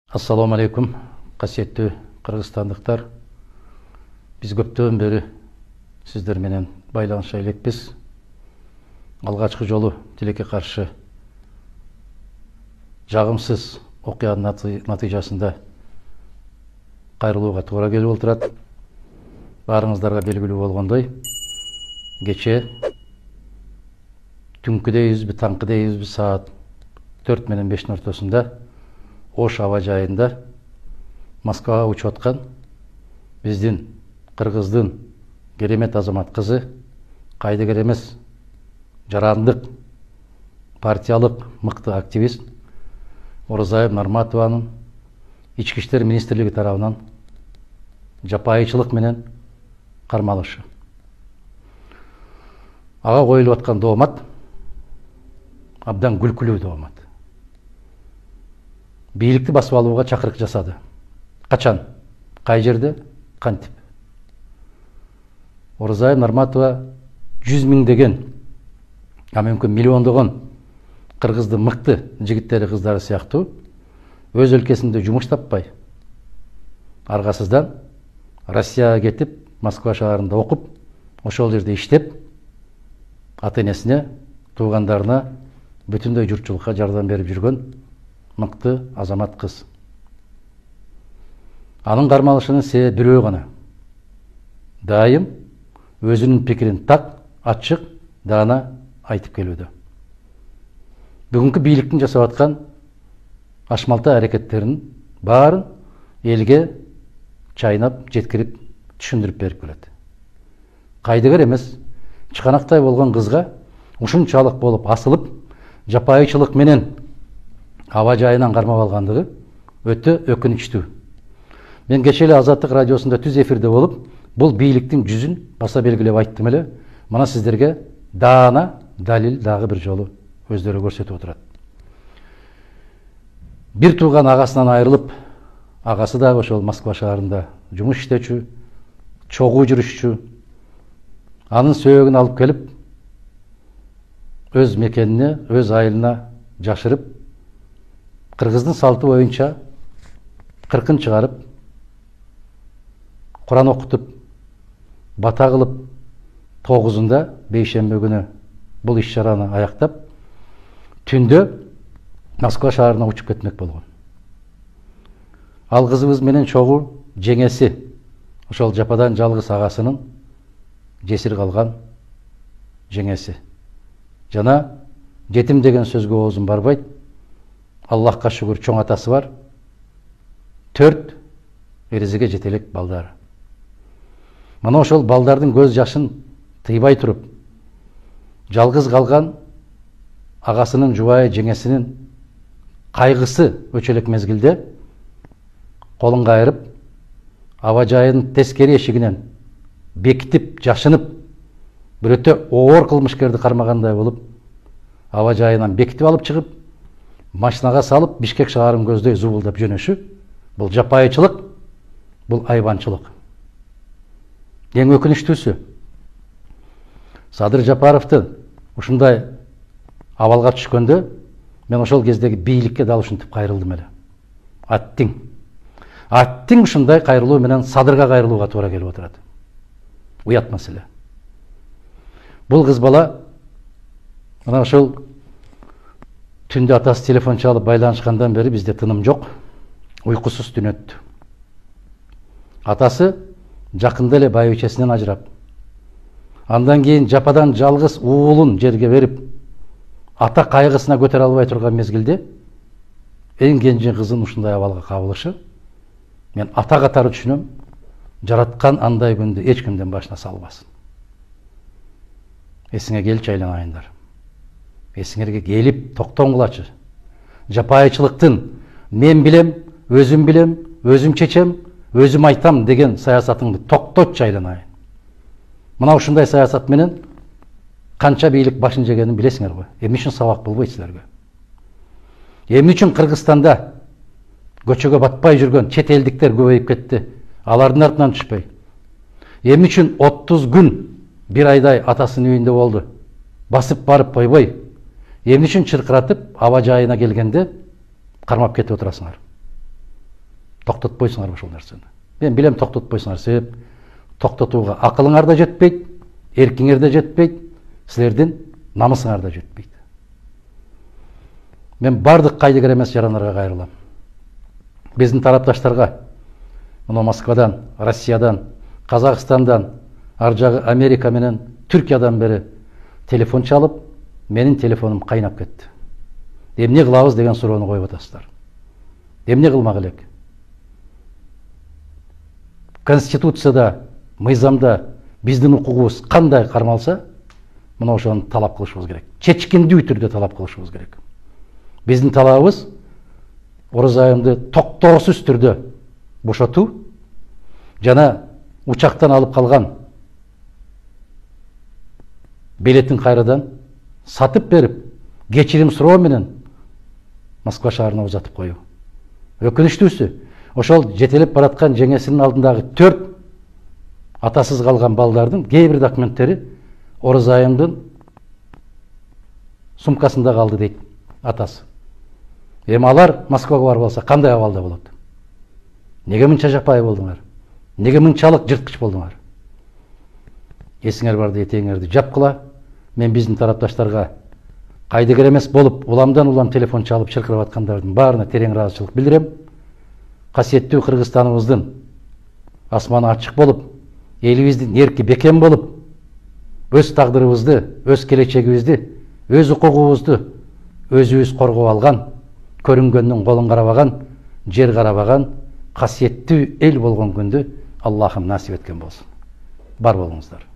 Ассаламу алейкум, қасиетті қырғызстандықтар. Біз көптен бері сіздерменен байланыша элекпиз. Алғачкы жолу тилекке каршы жагымсыз окуянын натыйжасында кайрылууга туура келип отурат. Баарыңыздарга белгилүү болгондой, кече түнкү дейбизби, таңкы дейбизби, саат 4 менен 5-тин ортосунда Ош аба жайында Москвага учуп аткан биздин Кыргыздын керемет азамат кызы, кайдыгер эмес, жарандык, партиялык мыкты активист Оразай Нарматованын Ички иштер министрлиги тарабынан жапайычылык менен кармалышы. Ага коюлуп аткан доомат абдан күлкүлүү доомат. Бийликти басып алууга чакырык жасады. Качан, кай жерде, кантип? Оразай Нарматова 100 миңдеген, а мүмкүн миллиондогон кыргыздын мыкты жигиттери, кыздары сыяктуу өз өлкесинде жумуш таппай, аргасыздан Россияга кетип, Москва шаарында окуп, ошол жерде иштеп, ата-энесине, туугандарына, бүтүндөй журтчулукка жардам берип жүргөн мыкты азамат кыз. Анын кармалышынын себеби бирөө гана. Дайым өзүнүн пикирин так, ачык, даана айтып келүүдө. Бүгүнкү бийликтин жасап аткан ашмалта аракеттерин баарын элге чайнап, жеткирип, түшүндүрүп берип келет. Кайдыгер эмес, чыканактай болгон кызга ушунчалык болуп асылып, жапайычылык менен аба жайынан кармап алгандыгы өтө өкүнүчтүү. Мен кече эле Азаттык радиосунда түз эфирде болуп, бул бийликтин жүзүн баса белгилеп айттым эле. Мына сиздерге даана далил дагы бир жолу өздөрү көрсөтүп отурат. Бир тууган агасынан айрылып, агасы дагы ошол Москва шаарында жумуш иштечү, чогуу жүрүшчү. Анын сөөгүн алып келип, өз мекенине, өз айылына жашырып, Кыргыздын салты боюнча кыркын чыгарып, Куран окутуп, бата кылып, 9-ында бейшембе күнү бул иш-чараны аяктап, түндө Москва шаарына учуп кетмек болгон. Ал кызыбыз менен чогуу жеңеси, ошол жападан жалгыз агасынын жесир калган жеңеси. Жана жетим деген сөзгө оозум барбайт. Аллахка шүгүр, чоң атасы бар. 4 эрезеге жетелек балдары. Мына ошол балдардын көз жашын тыйбай туруп, жалгыз калган агасынын жубайы жеңесинин кайгысы өчөлөк мезгилде колун кайрып, аба жайынын тескери эшигинен бекитип, жашынып, бир өтө оор кылмышкерди кармагандай болуп, аба жайынан бекитип алып чыгып, машинага салып, Бишкек шаарын көздөй зубулдап жөнөшү, бул жапайычылык, бул айбанчылык. Эң өкүнүчтүүсү, Садыр Жапаровдун ушундай абалга түшкөндө, мен ошол кездеги бийликке дал ушинтип кайрылдым эле. Аттиң ушундай кайрылуу менен Садырга кайрылууга туура келип отурат. Уят маселе. Бул кыз бала мына ошол түндө атасы телефон чалып байланышкандан бери бизде тыным жок, уйкусуз түн өттү. Атасы жакында эле байбичесинен ажырап, андан кийин жападан жалгыз уулун жерге берип, ата кайгысына көтөрө албай турган мезгилде эң кенже кызын ушундай абалга кабылышы, мен ата катары түшүнөм, жараткан андай күндү эч кимдин башына салбасын. Эсиңе келчи айланайындар. Эсиңерге келип токтоңгулачы. Жапайычылыктын мен билем, өзүм чечем, өзүм айтам деген саясатыңды токтотчу айланайын. Мына ушундай саясат менен канча бийлик башын жегенин билесиңер го. Эмне үчүн сабак болбойт силерге? Эмне үчүн Кыргызстанда көчөгө батпай жүргөн чет элдиктер көбөйүп кетти? Алардын артынан түшпөй. Эмне үчүн 30 күн бир айдай атасынын үйүндө болду? Басып барып койбой, эмне үчүн чыркыратып аба жайына келгенде кармап кетип отурасыңар? токтотпойсуңар ушул нерсени. Мен билем токтотпойсуңар, себеп токтотууга акылыңар да жетпейт, эркиңер да жетпейт, силердин намысыңар да жетпейт. Мен бардык кайдыгер эмес жарандарга кайрылам. Биздин тарапташтарга, мына Москвадан, Россиядан, Казакстандан, ар жагы Америка менен Түркиядан бери телефон чалып, менин телефонум кайнап кетти. Эмне кылабыз деген суроону коюп атасыздар. Эмне кылмак элек? Конституцияда, мыйзамда биздин укугубуз кандай кармалса, мына ошону талап кылышыбыз керек. Чечкиндүү түрдө талап кылышыбыз керек. Биздин талабыбыз Оразайымды токтоосуз түрдө бошотуу жана учактан алып калган билетин кайрадан сатып берип, кечирим суроо менен Москва шаарына узатып коюу. Өкүнүчтүүсү, ошол жетелеп бараткан жеңесинин алдындагы 4 атасыз калган балдардын кээ бир документтери Оразайымдын сумкасында калды дейт атасы. Эми алар Москвага барып алса кандай абалда болот? Неге мынча жапайы болдуңар? Неге мынчалык жырткыч болдуңар? Эсиңер барды, этеңерди жапкыла. Мен биздин тарапташтарга кайдыгер эмес болуп, уламдан улам телефон чалып чыркырап аткандардын баарына терең ыраазычылык билдирем. Касиеттүү Кыргызстаныбыздын асманы ачык болуп, элибиздин эрки бекем болуп, өз тагдырыбызды, өз келечегибизди, өз укугубузду өзүбүз коргоп алган, көрүнгөндүн колун карабаган, жер карабаган касиеттүү эл болгон күндү Аллахым насип эткен болсун. Бар болуңуздар.